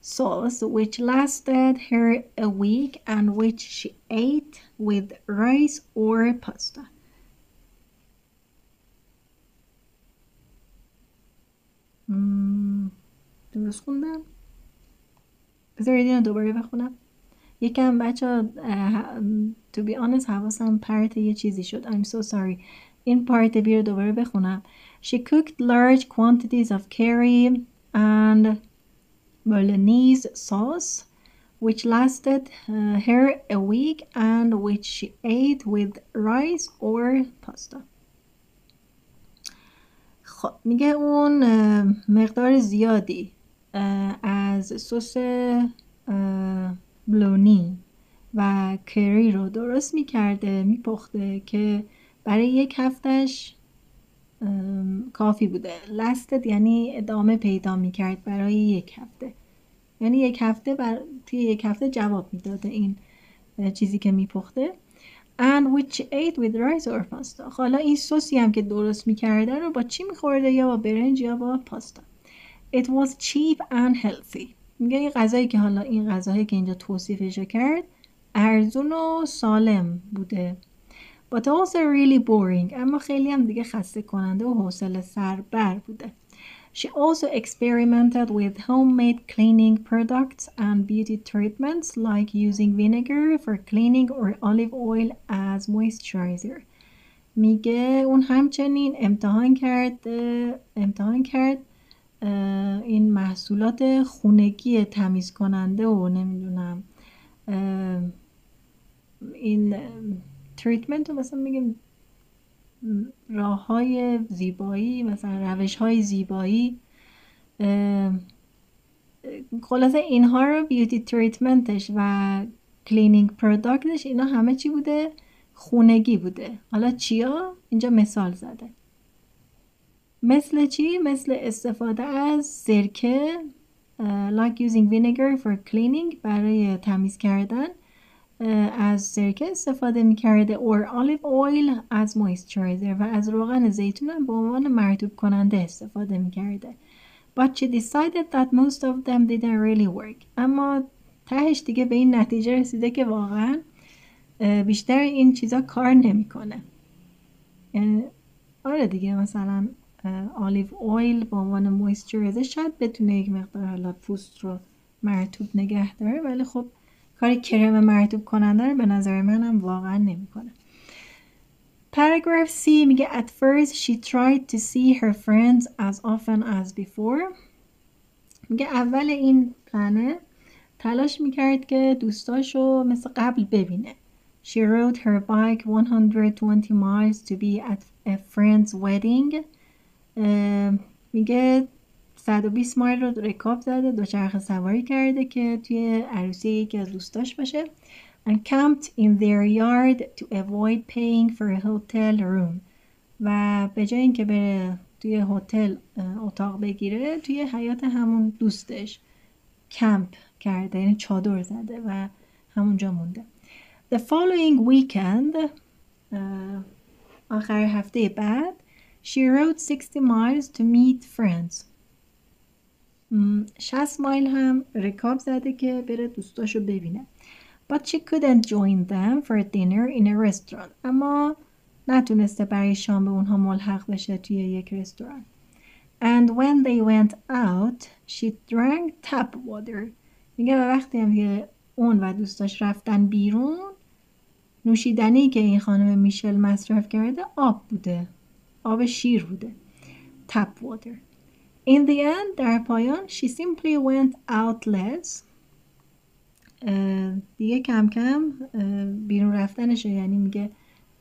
sauce which lasted her a week and which she ate with rice or pasta. درست خوندم؟ بذارید اینو دوباره بخونم. یکم بچه to be honest حواسم پرت یه چیزی شد. I'm so sorry. این پارت بی رو دوباره بخونم. She cooked large quantities of curry and bolognese sauce which lasted her a week and which she ate with rice or pasta. خب میگه اون مقدار زیادی از سس بلونی و کری رو درست میکرده، میپخته که برای 1 هفتهش کافی بوده. lasted یعنی ادامه پیدا میکرد برای 1 هفته، یعنی 1 هفته توی 1 هفته جواب میداده این چیزی که میپخته. and which ate with rice or pasta. حالا این سوسی هم که درست میکرده رو با چی میخورده؟ یا با برنج یا با پاستا. it was cheap and healthy. میگه این غذایی که حالا این غذاهایی که اینجا توصیفش کرد ارزون و سالم بوده. but also really boring. اما خیلی هم دیگه خسته کننده و حوصله سربر بوده. She also experimented with homemade cleaning products and beauty treatments like using vinegar for cleaning or olive oil as moisturizer. میگه اون همچنین امتحان کرد این محصولات خونگی تمیز کننده و نمیدونم این تریتمنت رو مثلا میگیم راه های زیبایی، مثلا روش های زیبایی، خلاصه اینها رو بیوتی تریتمنتش و کلینینگ پروداکتش اینا همه چی بوده؟ خونگی بوده. حالا چیا؟ اینجا مثال زده. مثل چی؟ مثل استفاده از سرکه like using vinegar for cleaning برای تمیز کردن، از سرکه استفاده می‌کرده or olive oil as moisturizer و از روغن زیتون هم به عنوان مرطوب کننده استفاده می‌کرده. But she decided that most of them didn't really work. اما تهش دیگه به این نتیجه رسیده که واقعا بیشتر این چیزا کار نمی‌کنه. آره دیگه مثلا olive oil به عنوان مویسچرایزر شاید بتونه یک مقدار حالا پوست رو مرطوب نگه داره، ولی خب کاری کرم مرطوب کننده رو به نظر منم واقعا نمی‌کنه. Paragraph C میگه at first she tried to see her friends as often as before. میگه اول این پلنه تلاش میکرد که دوستاشو مثل قبل ببینه. She rode her bike 120 miles to be at a friend's wedding. میگه 120 مایل رو رکاب زده، دوچرخه سواری کرده که توی عروسی یکی از دوستاش باشه. and camped in their yard to avoid paying for a hotel room. و به جای اینکه بره توی هتل اتاق بگیره توی حیاط همون دوستش کمپ کرده، یعنی چادر زده و همونجا مونده. The following weekend آخر هفته بعد she rode 60 miles to meet friends. 60 مایل هم رکاب زده که بره دوستاشو ببینه. But she couldn't join them for dinner in a restaurant. اما نتونسته برای شام به اونها ملحق بشه توی یک رستوران. And when they went out, she drank tap water. میگه وقتی هم که اون و دوستاش رفتن بیرون، نوشیدنی که این خانم میشل مصرف کرده آب بوده. آب شیر بوده. Tap water. In the end, در پایان, she simply went out less. دیگه کم کم بیرون رفتنشه، یعنی میگه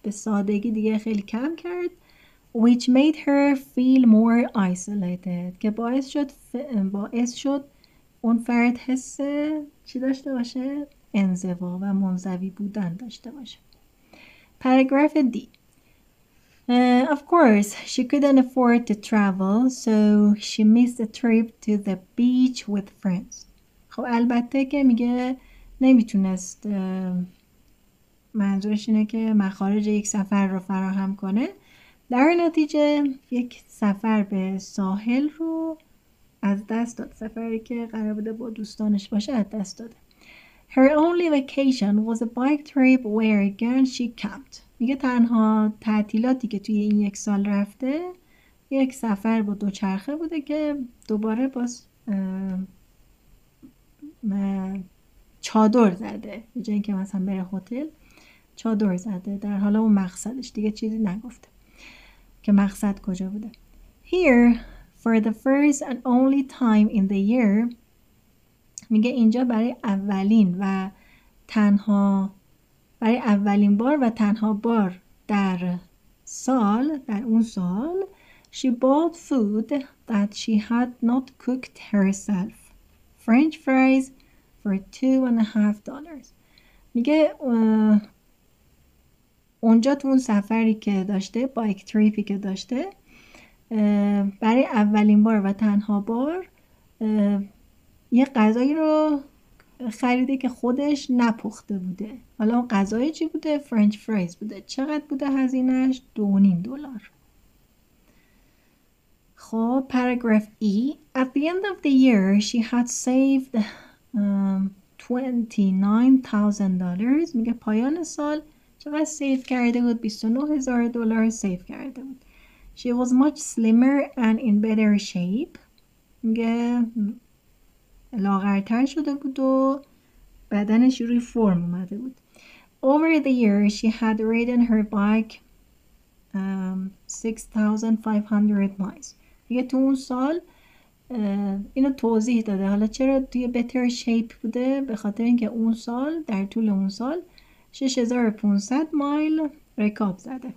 به سادگی دیگه خیلی کم کرد. Which made her feel more isolated. که باعث شد اون فرد حس چی داشته باشه؟ انزوا و منزوی بودن داشته باشه. Paragraph D. Of course, she couldn't afford to travel, so she missed a trip to the beach with friends. خب البته که میگه نمیتونست، منظورش اینه که مخارج یک سفر رو فراهم کنه، در نتیجه یک سفر به ساحل رو از دست داد. سفری که قرار بوده با دوستانش باشه از دست داده. Her only vacation was a bike trip where again she camped. میگه تنها تعطیلاتی که توی این یک سال رفته یک سفر با دوچرخه بوده که دوباره باز چادر زده. به جای اینکه مثلا بره هتل چادر زده در حالا اون مقصدش، دیگه چیزی نگفته که مقصد کجا بوده. Here for the first and only time in the year. میگه اینجا برای اولین بار و تنها بار در اون سال she bought food that she had not cooked herself. French fries for $2.50. میگه اونجا تو اون سفری که داشته، بایک تریپی که داشته، برای اولین بار و تنها بار یه غذایی رو خریده که خودش نپخته بوده. حالا اون غذای چی بوده؟ فرنچ فرایز بوده. چقدر بوده هزینهش؟ $2.50. خب paragraph E. At the end of the year she had saved $29,000. میگه پایان سال چقدر سیف کرده بود؟ $29,000 سیف کرده بود. She was much slimmer and in better shape. میگه لاغرتر شده بود و بدنش روی فرم اومده بود. Over the year she had ridden her bike 6,500 miles. میگه تو اون سال اینو توضیح داده. حالا چرا توی better shape بوده؟ به خاطر اینکه اون سال در طول اون سال 6,500 مایل رکاب زده.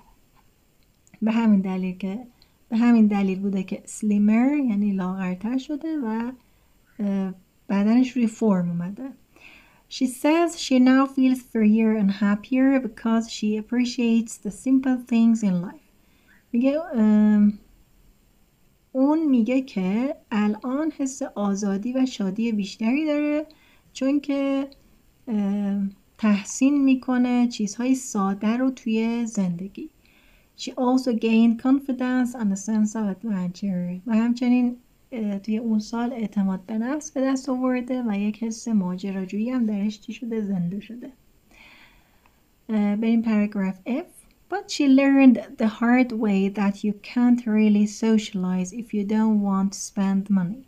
به همین دلیل بوده که سلیمر یعنی لاغرتر شده و بدنش روی فرم اومده. She says she now feels freer and happier because she appreciates the simple things in life. اون میگه که الان حس آزادی و شادی بیشتری داره چون که تحسین میکنه چیزهای ساده رو توی زندگی. She also gained confidence and a sense of adventure. و همچنین توی اون سال اعتماد به نفس به دست آورده و یک حس ماجراجویی هم درش چی شده؟ زنده شده. بریم paragraph F. But she learned the hard way that you can't really socialize if you don't want to spend money.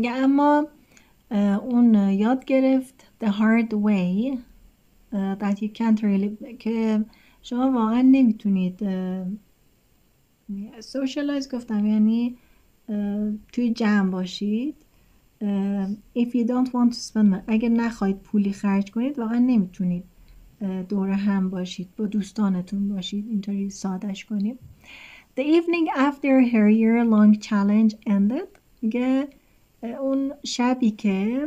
اما اون یاد گرفت the hard way that you can't really که شما واقعا نمیتونید socialize گفتم یعنی توی جمع باشید. If you don't want to spend money اگر نخواهید پولی خرج کنید واقعا نمیتونید دور هم باشید، با دوستانتون باشید. اینطوری سادهش کنید. The evening after her year-long challenge ended. میگه اون شبی که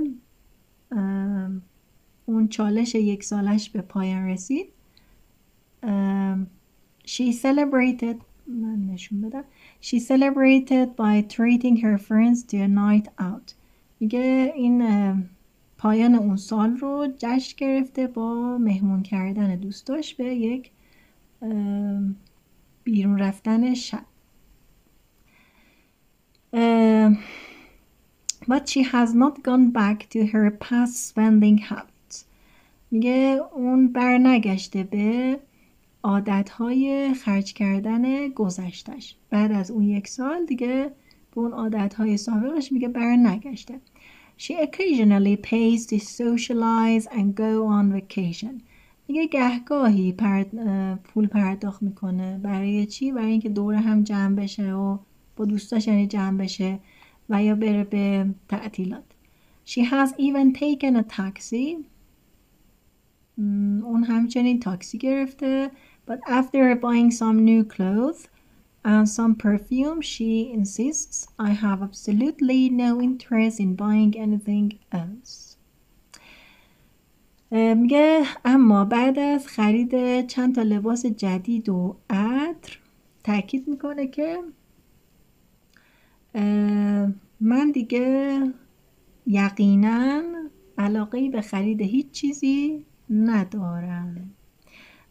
اون چالش 1 سالش به پایان رسید. She celebrated من نشون بدم She celebrated by treating her friends to a night out. میگه این پایان اون سال رو جشن گرفته با مهمون کردن دوستاش به یک بیرون رفتن شب. But she has not gone back to her past spending habits. میگه اون برنگشته به عادتهای خرج کردن گذشتش. بعد از اون 1 سال دیگه به اون عادتهای سابقش میگه برنگشته. She occasionally pays to socialize and go on vacation. میگه گهگاهی پول پرداخت میکنه. برای چی؟ برای اینکه دور هم جمع بشه و با دوستاش یعنی جمع بشه و یا بره به تعطیلات. She has even taken a taxi. اون همچنین تاکسی گرفته. But after buying some new clothes and some perfume, she insists, I have absolutely no interest in buying anything else. میگه اما بعد از خرید چند تا لباس جدید و عطر تاکید میکنه که من دیگه یقینا علاقه‌ای به خرید هیچ چیزی ندارم.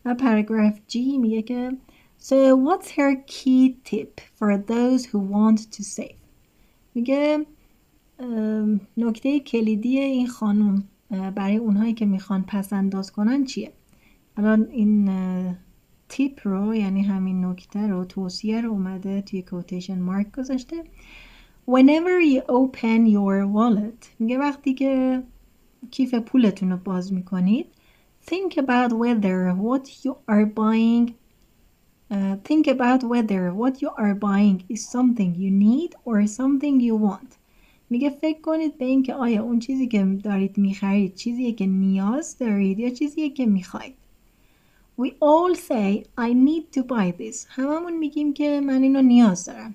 و پاراگراف جی میگه که So what's her key tip for those who want to save? میگه نکته کلیدی این خانم برای اونهایی که میخوان پس انداز کنن چیه؟ الان این تیپ رو یعنی همین نکته رو توصیه رو اومده توی کوتیشن مارک گذاشته. Whenever you open your wallet میگه وقتی که کیف پولتون رو باز میکنید think about whether what you are buying is something you need or something you want. میگه فکر کنید به این که آیا اون چیزی که دارید میخرید چیزیه که نیاز دارید یا چیزیه که میخواید. We all say I need to buy this. هممون میگیم که من اینو نیاز دارم.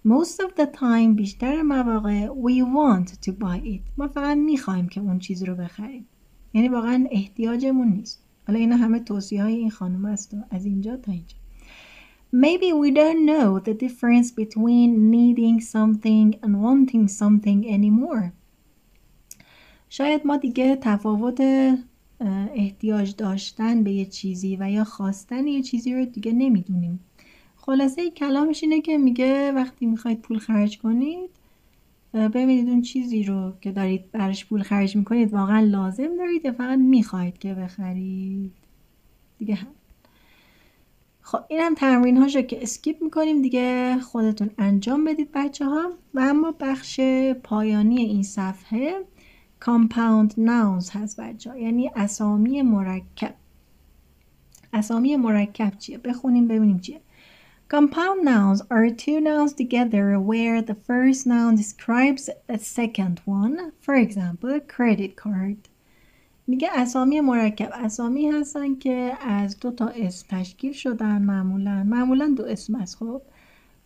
Most of the time بیشتر مواقع we want to buy it. ما فقط میخوایم که اون چیز رو بخریم. یعنی واقعا احتیاجمون نیست. حالا اینا همه توصیه های این خانم است و از اینجا تا اینجا. Maybe we don't know the difference between needing something and wanting something anymore. شاید ما دیگه تفاوت احتیاج داشتن به یه چیزی و یا خواستن یه چیزی رو دیگه نمیدونیم. خلاصه کلامش اینه که میگه وقتی میخواید پول خرج کنید ببینید اون چیزی رو که دارید برش پول خرج میکنید واقعا لازم دارید یا فقط میخواید که بخرید دیگه. هم خب این هم تمرین هاشو که اسکیپ میکنیم دیگه خودتون انجام بدید بچه ها. و اما بخش پایانی این صفحه compound nouns هست بچه ها، یعنی اسامی مرکب. اسامی مرکب چیه؟ بخونیم ببینیم چیه. Compound nouns are two nouns together where the first noun describes a second one. For example, credit card. میگه اسامی مرکب اسامی هستن که از 2 تا اسم تشکیل شدن. معمولا 2 اسم است. خب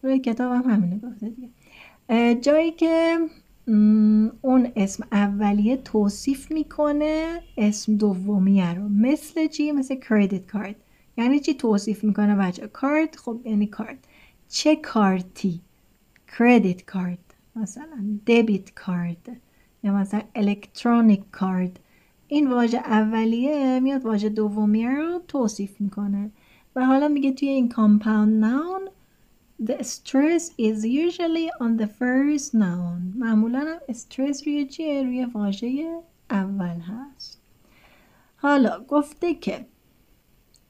روی کتاب هم همینه گفته دیگه. جایی که اون اسم اولیه توصیف میکنه اسم دومیه رو. مثل چی؟ مثل credit card. یعنی چی توصیف میکنه بچه؟ کارت خب یعنی کارت. چه کارتی؟ کردیت کارت، مثلا دبیت کارت یا مثلا الکترونیک کارت. این واژه اولیه میاد واژه دومیه رو توصیف میکنه. و حالا میگه توی این compound noun the stress is usually on the first noun. معمولا هم استرس روی چیه؟ روی واژه اول هست. حالا گفته که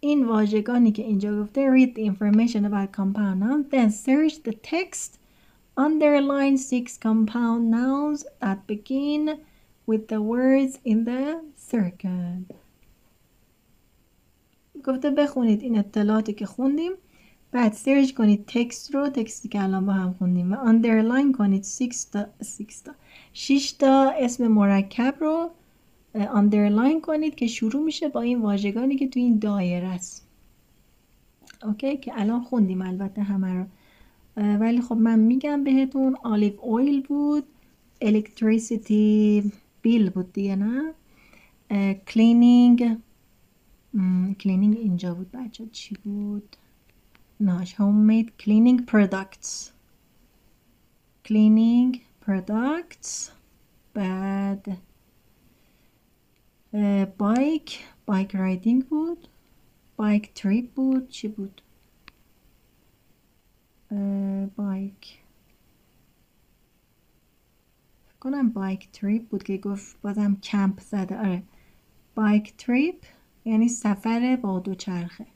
این واژگانی که اینجا گفته read the information about compound nouns then search the text, underline 6 compound nouns that begin with the words in the circle. گفته بخونید این اطلاعاتی که خوندیم، بعد سرچ کنید تکست رو، تکستی که الان با هم خوندیم، و underline کنید 6 تا اسم مرکب رو underline کنید که شروع میشه با این واژگانی که تو این دایره است. اوکی که الان خوندیم البته همه رو، ولی خب من میگم بهتون. olive oil بود، electricity بیل بود دیگه نه. کلینینگ اینجا بود بچه، چی بود؟ ناش homemade cleaning products. بعد بایک رایدینگ بود، بایک تریپ بود، چی بود؟ بایک کنم بایک تریپ بود که گفت بازم کمپ زده. آره بایک تریپ یعنی سفر با دوچرخه.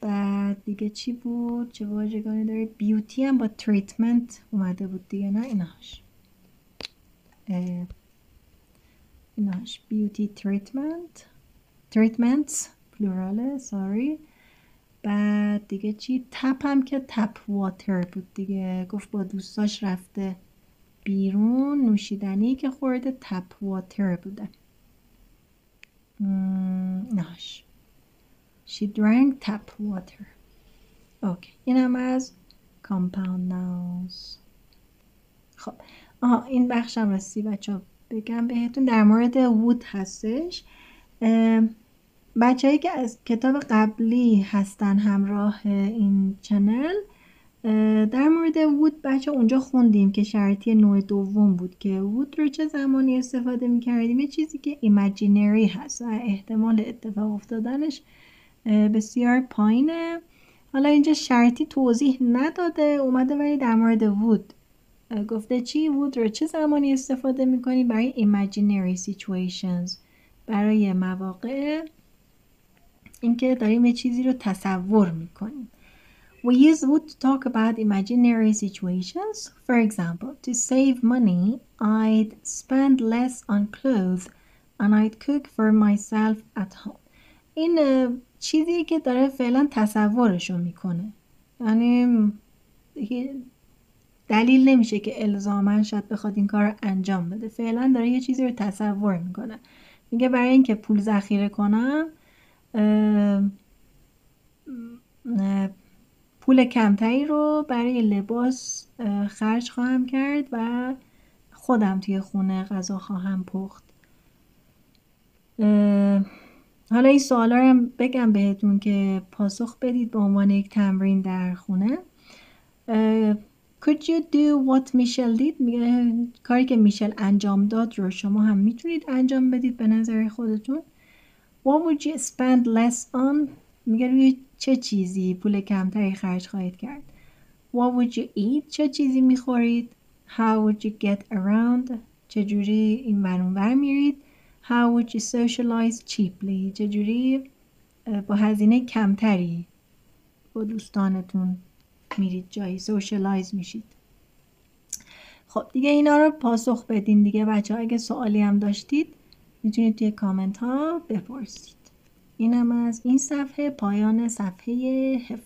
بعد دیگه چی بود؟ چه واژگانی داره؟ بیوتی هم با تریتمنت اومده بود دیگه نه. ایناش بیوتی تریتمنتس پلوراله ساری. بعد دیگه چی؟ تپ هم که تپ واتر بود دیگه، گفت با دوستاش رفته بیرون نوشیدنی که خورده تپ واتر بوده. ناش She drank tap water. اوکی اینم از compound nouns. خب این بخشم رسی بچه بگم بهتون در مورد would هستش. بچه‌هایی که از کتاب قبلی هستن همراه این چنل، در مورد would بچه اونجا خوندیم که شرطی نوع دوم بود که would رو چه زمانی استفاده می‌کردیم. یه چیزی که imaginary هست و احتمال اتفاق افتادنش بسیار پایینه. حالا اینجا شرطی توضیح نداده اومده، ولی در مورد would گفته چی؟ would رو چه زمانی استفاده می‌کنی؟ برای imaginary situations، برای مواقع اینکه داریم یه چیزی رو تصور می‌کنیم. We use would to talk about imaginary situations. For example, to save money, I'd spend less on clothes and I'd cook for myself at home. این چیزی که داره فعلا تصورشو میکنه، یعنی دلیل نمیشه که الزاماً شاید بخواد این کار رو انجام بده. فعلا داره یه چیزی رو تصور میکنه. میگه برای اینکه پول ذخیره کنم پول کمتری رو برای لباس خرج خواهم کرد و خودم توی خونه غذا خواهم پخت. حالا این سوالا رو هم بگم بهتون که پاسخ بدید به عنوان یک تمرین در خونه. Could you do what Michelle did؟ میگه کاری که میشل انجام داد رو شما هم میتونید انجام بدید به نظر خودتون. What would you spend less on؟ میگه روی چه چیزی پول کمتری خرج خواهید کرد. What would you eat؟ چه چیزی میخورید. How would you get around؟ چجوری این ور اون ور میرید. How would you socialize cheaply؟ چجوری با هزینه کمتری با دوستانتون میرید جایی socialize میشید. خب دیگه اینا رو پاسخ بدین دیگه بچه ها. اگه سوالی هم داشتید میتونید توی کامنت ها بپرسید. اینم از این صفحه، پایان صفحه 17.